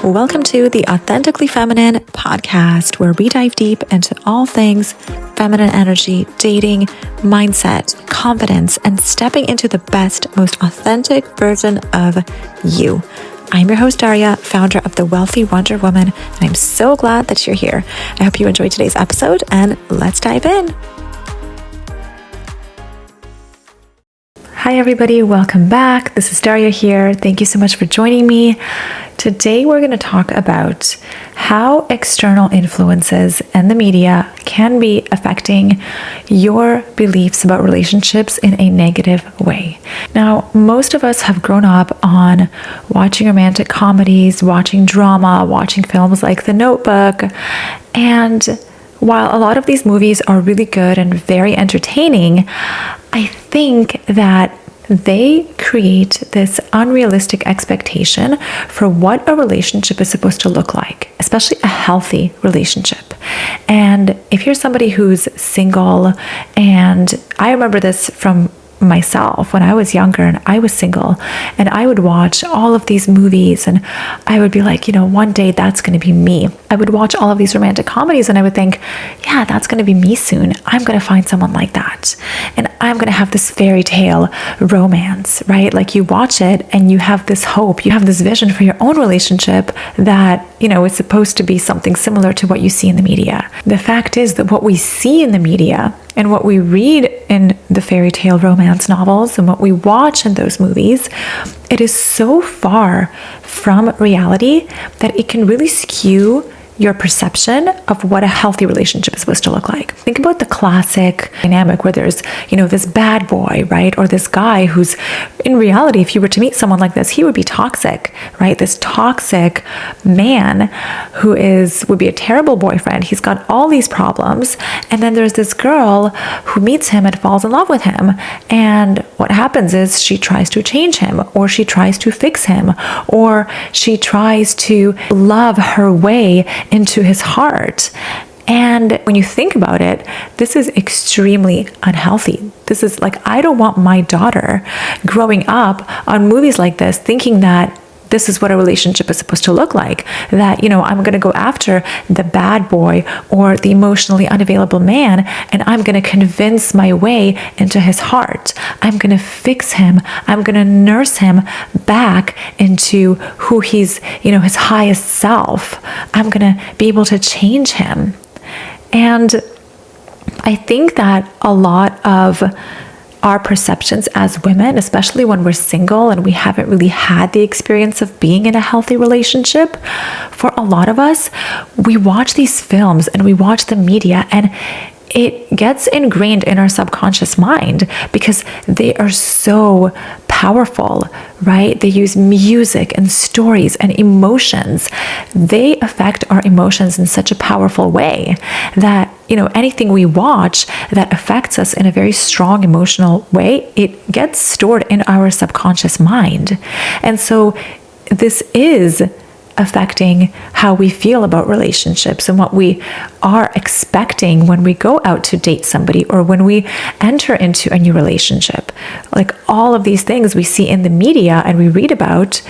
Welcome to the Authentically Feminine podcast, where we dive deep into all things feminine energy, dating, mindset, confidence, and stepping into the best, most authentic version of you. I'm your host, Daria, founder of The Wealthy Wonder Woman, and I'm so glad that you're here. I hope you enjoyed today's episode, and let's dive in. Hi, everybody. Welcome back. This is Daria here. Thank you so much for joining me. Today, we're going to talk about how external influences and the media can be affecting your beliefs about relationships in a negative way. Now, most of us have grown up on watching romantic comedies, watching drama, watching films like The Notebook, and while a lot of these movies are really good and very entertaining, I think that they create this unrealistic expectation for what a relationship is supposed to look like, especially a healthy relationship. And if you're somebody who's single, and I remember this from myself when I was younger and I was single, and I would watch all of these movies and I would be like, one day that's going to be me. I would watch all of these romantic comedies and I would think, yeah, that's going to be me soon. I'm going to find someone like that. And I'm going to have this fairy tale romance, right? Like you watch it and you have this hope, you have this vision for your own relationship that, is supposed to be something similar to what you see in the media. The fact is that what we see in the media and what we read in the fairy tale romance novels and what we watch in those movies, it is so far from reality that it can really skew your perception of what a healthy relationship is supposed to look like. Think about the classic dynamic where there's, this bad boy, right? Or this guy who's, in reality, if you were to meet someone like this, he would be toxic, right? This toxic man who would be a terrible boyfriend. He's got all these problems. And then there's this girl who meets him and falls in love with him. And what happens is she tries to change him, or she tries to fix him, or she tries to love her way into his heart. And when you think about it, this is extremely unhealthy. This is like, I don't want my daughter growing up on movies like this thinking that this is what a relationship is supposed to look like, that, I'm going to go after the bad boy or the emotionally unavailable man, and I'm going to convince my way into his heart. I'm going to fix him. I'm going to nurse him back into who he's, his highest self. I'm going to be able to change him. And I think that a lot of our perceptions as women, especially when we're single and we haven't really had the experience of being in a healthy relationship, for a lot of us, we watch these films and we watch the media, and it gets ingrained in our subconscious mind because they are so powerful, right? They use music and stories and emotions. They affect our emotions in such a powerful way that, anything we watch that affects us in a very strong emotional way, it gets stored in our subconscious mind. And so this is affecting how we feel about relationships and what we are expecting when we go out to date somebody or when we enter into a new relationship. Like all of these things we see in the media and we read about,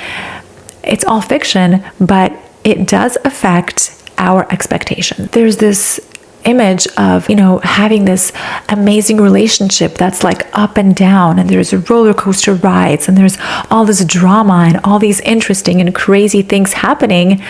it's all fiction, but it does affect our expectation. There's this image of, having this amazing relationship that's like up and down, and there's roller coaster rides, and there's all this drama and all these interesting and crazy things happening,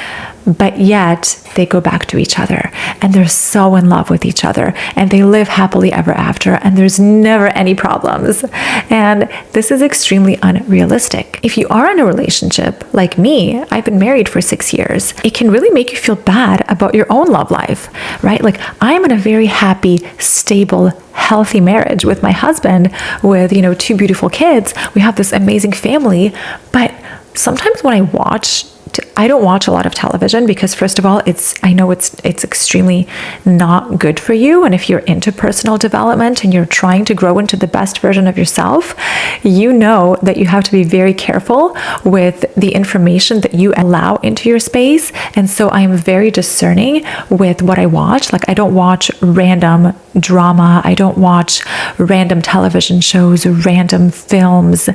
but yet they go back to each other and they're so in love with each other and they live happily ever after and there's never any problems. And this is extremely unrealistic. If you are in a relationship like me, I've been married for 6 years, it can really make you feel bad about your own love life, right? Like I'm in a very happy, stable, healthy marriage with my husband with, 2 beautiful kids. We have this amazing family, but sometimes when I don't watch a lot of television because, first of all, I know it's extremely not good for you. And if you're into personal development and you're trying to grow into the best version of yourself, you know that you have to be very careful with the information that you allow into your space. And so I am very discerning with what I watch. Like I don't watch random drama. I don't watch random television shows, random films.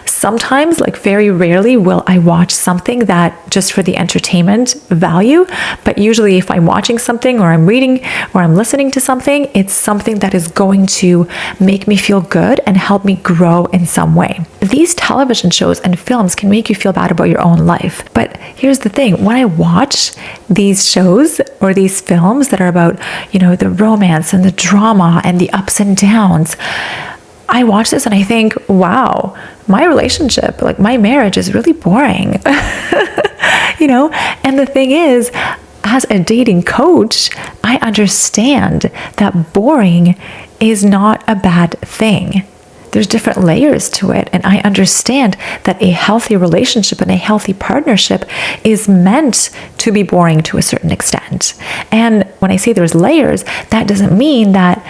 Sometimes, like very rarely, will I watch something that just for the entertainment value. But usually if I'm watching something or I'm reading or I'm listening to something, it's something that is going to make me feel good and help me grow in some way. These television shows and films can make you feel bad about your own life. But here's the thing, when I watch these shows or these films that are about, the romance and the drama and the ups and downs, I watch this and I think, wow, my relationship, like my marriage is really boring. And the thing is, as a dating coach, I understand that boring is not a bad thing. There's different layers to it. And I understand that a healthy relationship and a healthy partnership is meant to be boring to a certain extent. And when I say there's layers, that doesn't mean that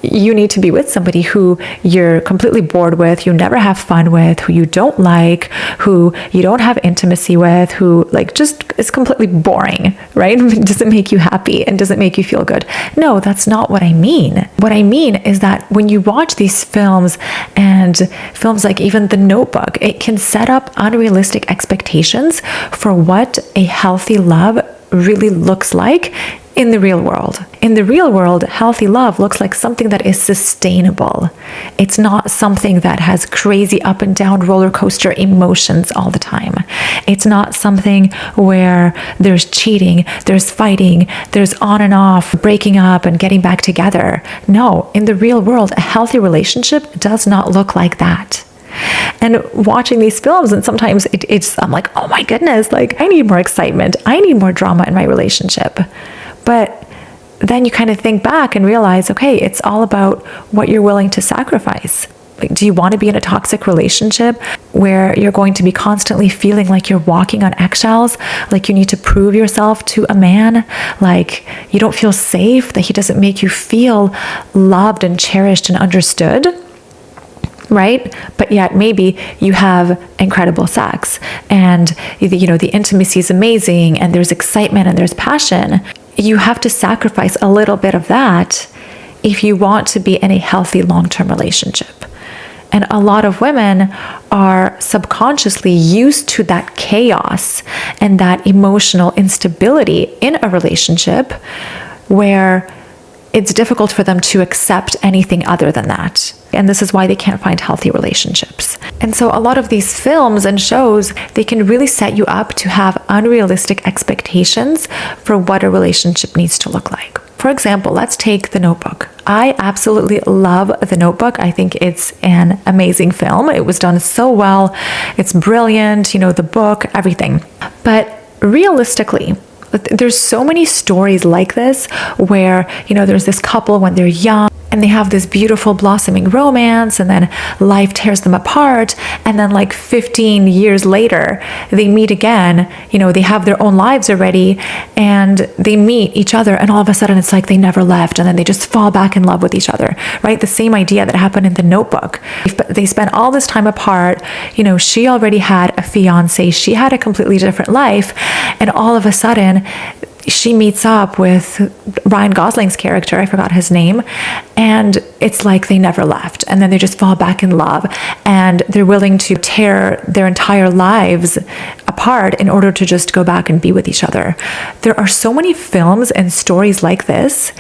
you need to be with somebody who you're completely bored with, you never have fun with, who you don't like, who you don't have intimacy with, who just is completely boring, right? Doesn't make you happy and doesn't make you feel good. No, that's not what I mean. What I mean is that when you watch these films and films like even The Notebook, it can set up unrealistic expectations for what a healthy love really looks like in the real world. In the real world, healthy love looks like something that is sustainable. It's not something that has crazy up and down roller coaster emotions all the time. It's not something where there's cheating, there's fighting, there's on and off, breaking up and getting back together. No, in the real world, a healthy relationship does not look like that. And watching these films, and sometimes I'm like, oh my goodness, I need more excitement. I need more drama in my relationship. But then you kind of think back and realize, okay, it's all about what you're willing to sacrifice. Do you want to be in a toxic relationship where you're going to be constantly feeling like you're walking on eggshells, like you need to prove yourself to a man, like you don't feel safe, that he doesn't make you feel loved and cherished and understood? Right? But yet maybe you have incredible sex and the intimacy is amazing and there's excitement and there's passion. You have to sacrifice a little bit of that if you want to be in a healthy long-term relationship. And a lot of women are subconsciously used to that chaos and that emotional instability in a relationship where it's difficult for them to accept anything other than that. And this is why they can't find healthy relationships. And so a lot of these films and shows, they can really set you up to have unrealistic expectations for what a relationship needs to look like. For example, let's take The Notebook. I absolutely love The Notebook. I think it's an amazing film. It was done so well. It's brilliant, the book, everything. But realistically, there's so many stories like this where, there's this couple when they're young and they have this beautiful blossoming romance and then life tears them apart. And then 15 years later, they meet again, they have their own lives already and they meet each other and all of a sudden it's like they never left and then they just fall back in love with each other, right? The same idea that happened in The Notebook. They spent all this time apart, she already had a fiance, she had a completely different life, and all of a sudden she meets up with Ryan Gosling's character, I forgot his name, and it's like they never left. And then they just fall back in love and they're willing to tear their entire lives apart in order to just go back and be with each other. There are so many films and stories like this.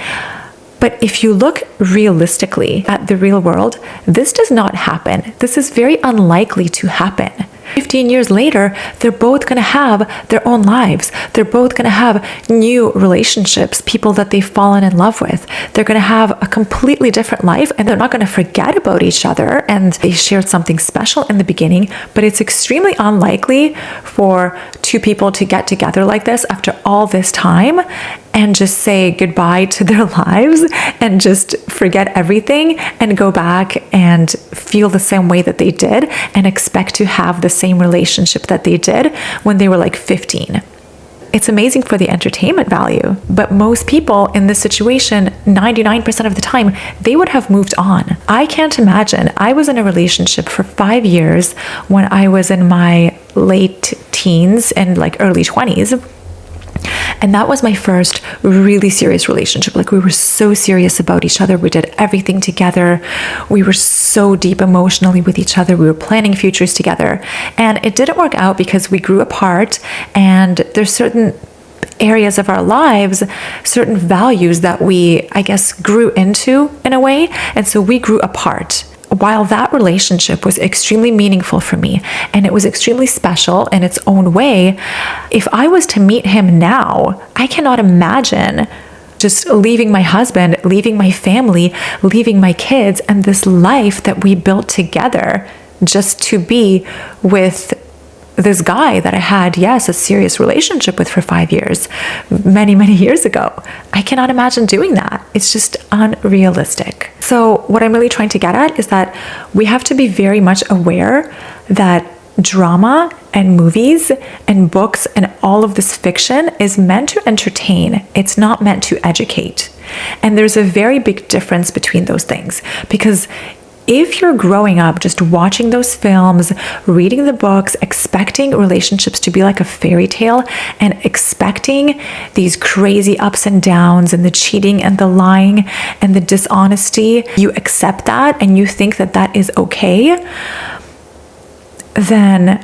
But if you look realistically at the real world, this does not happen. This is very unlikely to happen. 15 years later, they're both going to have their own lives. They're both going to have new relationships, people that they've fallen in love with. They're going to have a completely different life and they're not going to forget about each other. And they shared something special in the beginning, but it's extremely unlikely for two people to get together like this after all this time and just say goodbye to their lives and just forget everything and go back and feel the same way that they did and expect to have the same relationship that they did when they were 15. It's amazing for the entertainment value, but most people in this situation, 99% of the time, they would have moved on. I can't imagine. I was in a relationship for 5 years when I was in my late teens and early 20s. And that was my first really serious relationship. Like, we were so serious about each other. We did everything together. We were so deep emotionally with each other. We were planning futures together. And it didn't work out because we grew apart, and there's certain areas of our lives, certain values that we, I guess, grew into in a way. And so we grew apart. While that relationship was extremely meaningful for me and it was extremely special in its own way, if I was to meet him now, I cannot imagine just leaving my husband, leaving my family, leaving my kids, and this life that we built together just to be with this guy that I had, yes, a serious relationship with for 5 years, many, many years ago. I cannot imagine doing that. It's just unrealistic. So what I'm really trying to get at is that we have to be very much aware that drama and movies and books and all of this fiction is meant to entertain. It's not meant to educate. And there's a very big difference between those things, because if you're growing up just watching those films, reading the books, expecting relationships to be like a fairy tale and expecting these crazy ups and downs and the cheating and the lying and the dishonesty, you accept that and you think that that is okay, then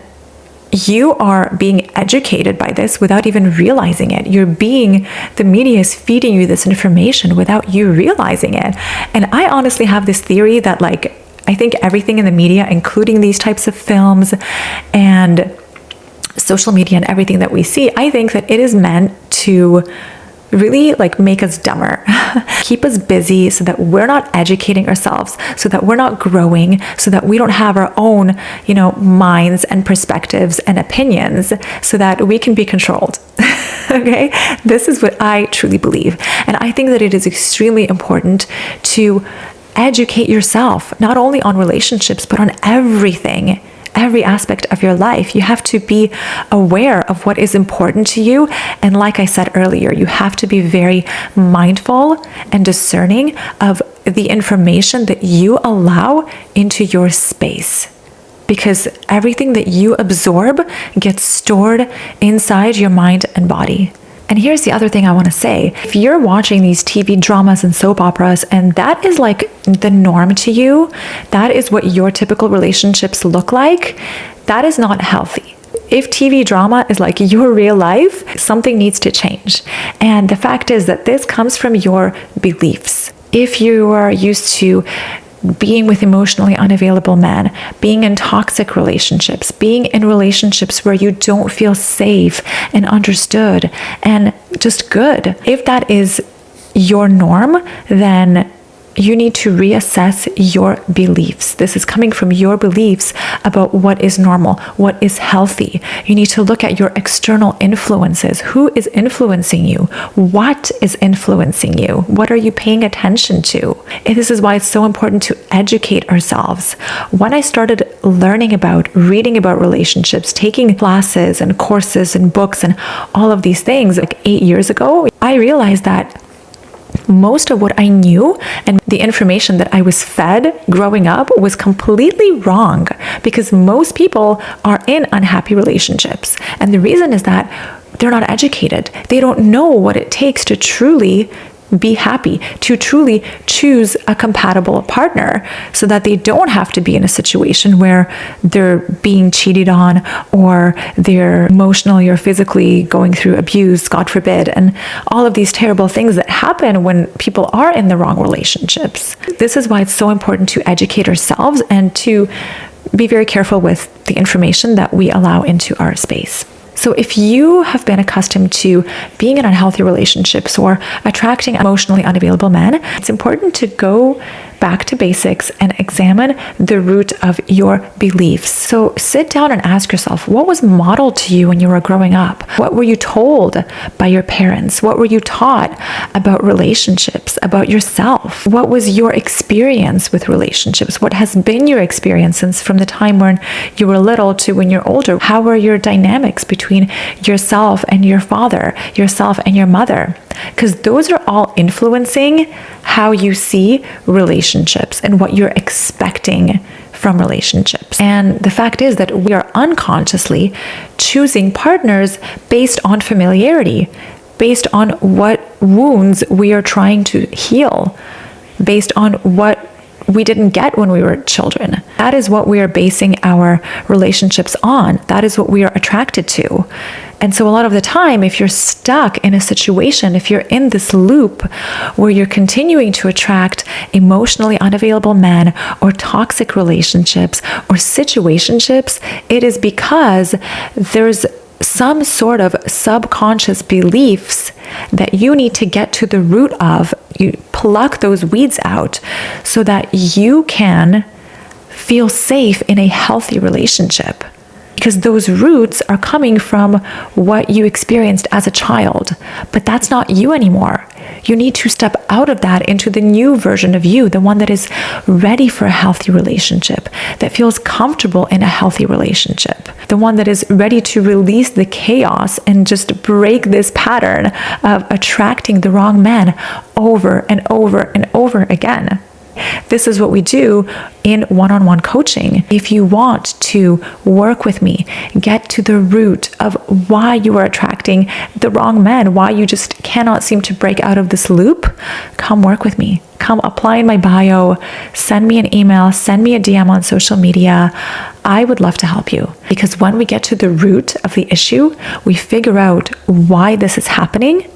you are being educated by this without even realizing it. The media is feeding you this information without you realizing it. And I honestly have this theory that, like, I think everything in the media, including these types of films and social media and everything that we see, I think that it is meant to really like make us dumber, keep us busy so that we're not educating ourselves, so that we're not growing, so that we don't have our own, minds and perspectives and opinions, so that we can be controlled. Okay? This is what I truly believe. And I think that it is extremely important to educate yourself, not only on relationships, but on everything. Every aspect of your life. You have to be aware of what is important to you. And like I said earlier, you have to be very mindful and discerning of the information that you allow into your space. Because everything that you absorb gets stored inside your mind and body. And here's the other thing I want to say. If you're watching these TV dramas and soap operas and that is like the norm to you, that is what your typical relationships look like, that is not healthy. If TV drama is like your real life, something needs to change. And the fact is that this comes from your beliefs. If you are used to being with emotionally unavailable men, being in toxic relationships, being in relationships where you don't feel safe and understood and just good. If that is your norm, then you need to reassess your beliefs. This is coming from your beliefs about what is normal, what is healthy. You need to look at your external influences. Who is influencing you? What is influencing you? What are you paying attention to? And this is why it's so important to educate ourselves. When I started reading about relationships, taking classes and courses and books and all of these things like 8 years ago, I realized that most of what I knew and the information that I was fed growing up was completely wrong, because most people are in unhappy relationships. And the reason is that they're not educated. They don't know what it takes to truly be happy, to truly choose a compatible partner, so that they don't have to be in a situation where they're being cheated on or they're emotionally or physically going through abuse, God forbid, and all of these terrible things that happen when people are in the wrong relationships. This is why it's so important to educate ourselves and to be very careful with the information that we allow into our space. So if you have been accustomed to being in unhealthy relationships or attracting emotionally unavailable men, it's important to go back to basics and examine the root of your beliefs. So sit down and ask yourself, what was modeled to you when you were growing up? What were you told by your parents? What were you taught about relationships, about yourself? What was your experience with relationships? What has been your experience since from the time when you were little to when you're older? How were your dynamics between yourself and your father, yourself and your mother? Because those are all influencing how you see relationships and what you're expecting from relationships. And the fact is that we are unconsciously choosing partners based on familiarity. based on what wounds we are trying to heal, based on what we didn't get when we were children. That is what we are basing our relationships on. That is what we are attracted to. And so a lot of the time, if you're stuck in a situation, if you're in this loop where you're continuing to attract emotionally unavailable men or toxic relationships or situationships, it is because there's some sort of subconscious beliefs that you need to get to the root of. You pluck those weeds out so that you can feel safe in a healthy relationship. Because those roots are coming from what you experienced as a child, but that's not you anymore. You need to step out of that into the new version of you, the one that is ready for a healthy relationship, that feels comfortable in a healthy relationship, the one that is ready to release the chaos and just break this pattern of attracting the wrong man over and over and over again. This is what we do in one-on-one coaching. If you want to work with me, get to the root of why you are attracting the wrong men, why you just cannot seem to break out of this loop, come work with me. Come apply in my bio, send me an email, send me a DM on social media. I would love to help you, because when we get to the root of the issue, we figure out why this is happening,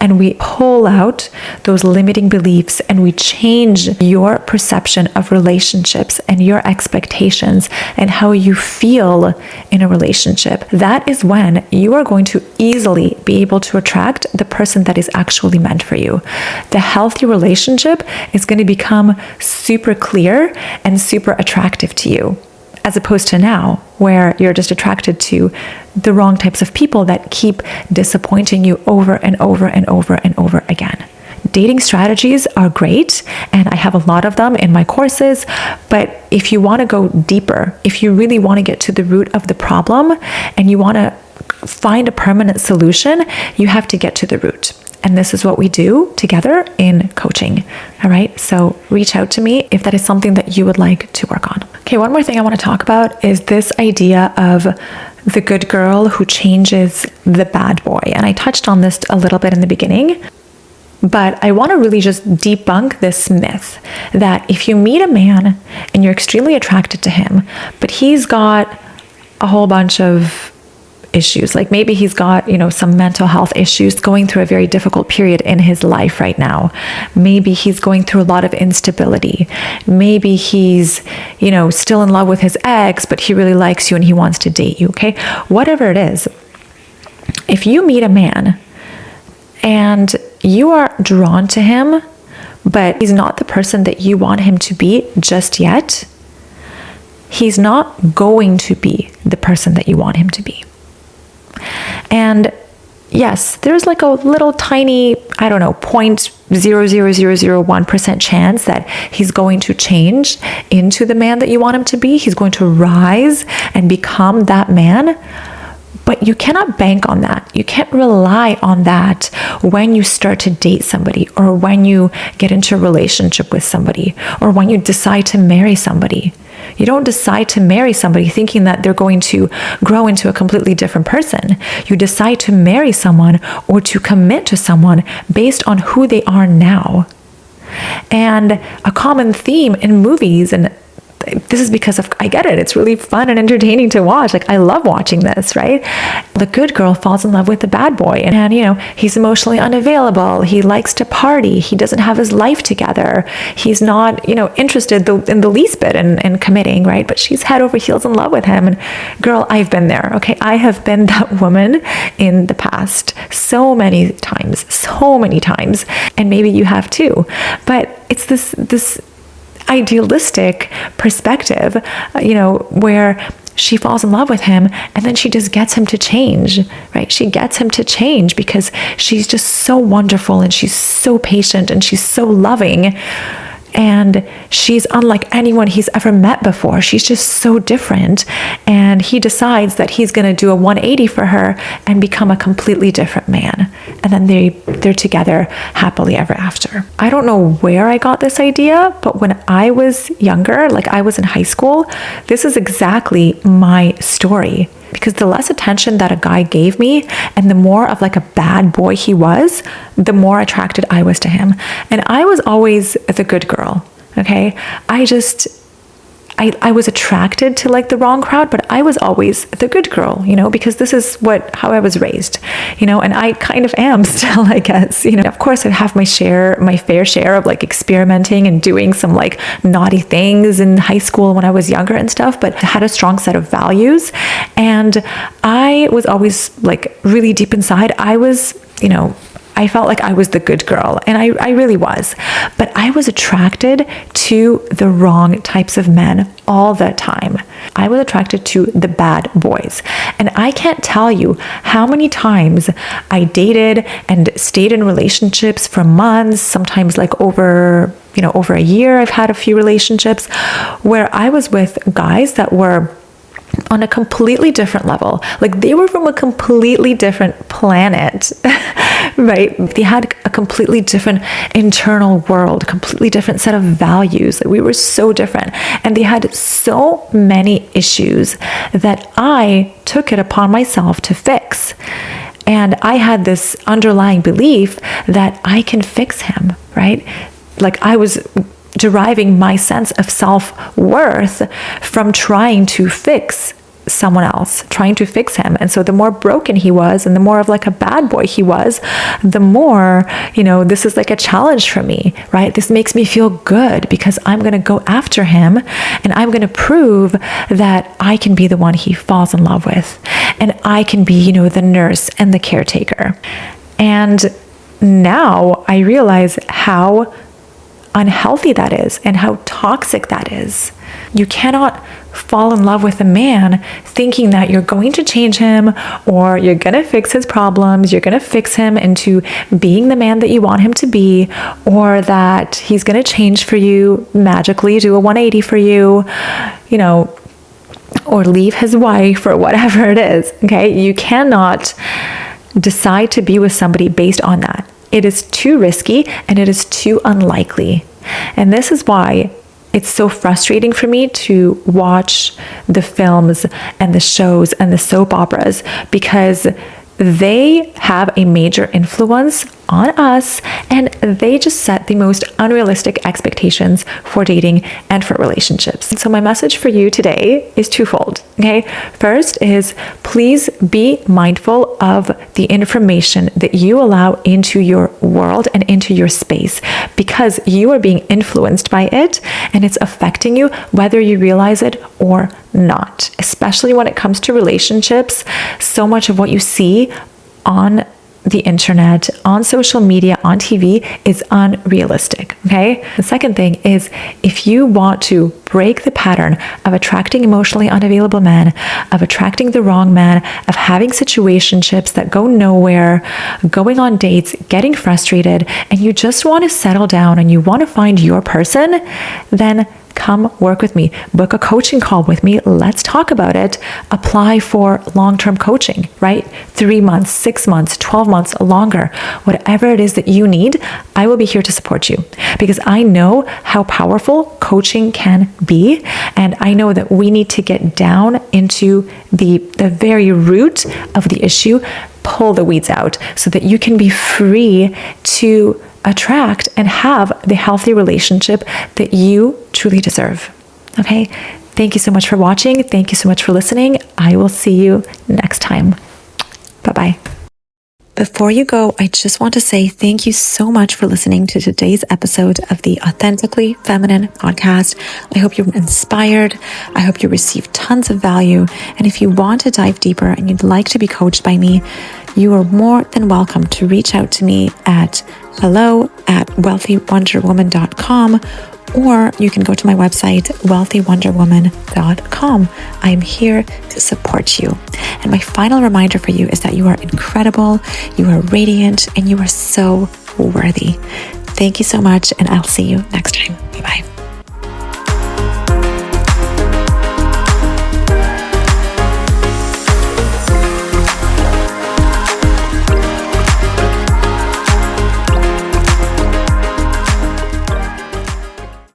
and we pull out those limiting beliefs and we change your perception of relationships and your expectations and how you feel in a relationship. That is when you are going to easily be able to attract the person that is actually meant for you. The healthy relationship is going to become super clear and super attractive to you, as opposed to now, where you're just attracted to the wrong types of people that keep disappointing you over and over and over and over again. Dating strategies are great, and I have a lot of them in my courses, but if you want to go deeper, if you really want to get to the root of the problem and you want to find a permanent solution, you have to get to the root. And this is what we do together in coaching. All right. So reach out to me if that is something that you would like to work on. Okay. One more thing I want to talk about is this idea of the good girl who changes the bad boy. And I touched on this a little bit in the beginning, but I want to really just debunk this myth that if you meet a man and you're extremely attracted to him, but he's got a whole bunch of issues, like maybe he's got, some mental health issues, going through a very difficult period in his life right now. Maybe he's going through a lot of instability. Maybe he's, still in love with his ex, but he really likes you and he wants to date you. Okay. Whatever it is, if you meet a man and you are drawn to him, but he's not the person that you want him to be just yet, he's not going to be the person that you want him to be. And yes, there's like a little tiny, 0.00001% chance that he's going to change into the man that you want him to be. He's going to rise and become that man. But you cannot bank on that. You can't rely on that when you start to date somebody, or when you get into a relationship with somebody, or when you decide to marry somebody. You don't decide to marry somebody thinking that they're going to grow into a completely different person. You decide to marry someone or to commit to someone based on who they are now. And a common theme in movies, and this is because I get it. It's really fun and entertaining to watch. Like, I love watching this, right? The good girl falls in love with the bad boy, and he's emotionally unavailable. He likes to party. He doesn't have his life together. He's not, interested in the least bit in committing, right? But she's head over heels in love with him. And girl, I've been there. Okay. I have been that woman in the past so many times. And maybe you have too. But it's this idealistic perspective, where she falls in love with him and then she just gets him to change, right? She gets him to change because she's just so wonderful and she's so patient and she's so loving. And she's unlike anyone he's ever met before. She's just so different. And he decides that he's going to do a 180 for her and become a completely different man. And then they're together happily ever after. I don't know where I got this idea, but when I was younger, like I was in high school, this is exactly my story. because the less attention that a guy gave me and the more of like a bad boy he was, the more attracted I was to him. And I was always the good girl, okay? I was attracted to like the wrong crowd, but I was always the good girl, because this is how I was raised, and I kind of am still, I guess, Of course, I have my fair share of like experimenting and doing some like naughty things in high school when I was younger and stuff, but I had a strong set of values. And I was always like really deep inside, I felt like I was the good girl, and I really was, but I was attracted to the wrong types of men all the time. I was attracted to the bad boys, and I can't tell you how many times I dated and stayed in relationships for months, sometimes like over a year. I've had a few relationships where I was with guys that were on a completely different level. Like they were from a completely different planet, right? They had a completely different internal world, completely different set of values. Like we were so different. And they had so many issues that I took it upon myself to fix. And I had this underlying belief that I can fix him, right? Like I was deriving my sense of self-worth from trying to fix someone else, trying to fix him. And so the more broken he was and the more of like a bad boy he was, the more, this is like a challenge for me, right? This makes me feel good because I'm going to go after him and I'm going to prove that I can be the one he falls in love with. And I can be, the nurse and the caretaker. And now I realize how unhealthy that is and how toxic that is. You cannot fall in love with a man thinking that you're going to change him or you're going to fix his problems, you're going to fix him into being the man that you want him to be, or that he's going to change for you magically, do a 180 for you, or leave his wife or whatever it is, okay? You cannot decide to be with somebody based on that. It is too risky and it is too unlikely. And this is why it's so frustrating for me to watch the films and the shows and the soap operas, because they have a major influence on us and they just set the most unrealistic expectations for dating and for relationships. So my message for you today is twofold, okay? First is please be mindful of the information that you allow into your world and into your space, because you are being influenced by it and it's affecting you whether you realize it or not. Especially when it comes to relationships, so much of what you see on the internet, on social media, on TV is unrealistic, okay? The second thing is, if you want to break the pattern of attracting emotionally unavailable men, of attracting the wrong man, of having situationships that go nowhere, going on dates, getting frustrated, and you just want to settle down and you want to find your person, then come work with me. Book a coaching call with me. Let's talk about it. Apply for long-term coaching, right? 3 months, 6 months, 12 months, longer. Whatever it is that you need, I will be here to support you, because I know how powerful coaching can be. And I know that we need to get down into the very root of the issue, pull the weeds out so that you can be free to attract and have the healthy relationship that you truly deserve. Okay? Thank you so much for watching. Thank you so much for listening. I will see you next time. Bye-bye. Before you go, I just want to say thank you so much for listening to today's episode of the Authentically Feminine podcast. I hope you're inspired. I hope you received tons of value. And if you want to dive deeper and you'd like to be coached by me, you are more than welcome to reach out to me at hello@wealthywonderwoman.com, or you can go to my website, wealthywonderwoman.com. I am here to support you. And my final reminder for you is that you are incredible, you are radiant, and you are so worthy. Thank you so much, and I'll see you next time. Bye-bye.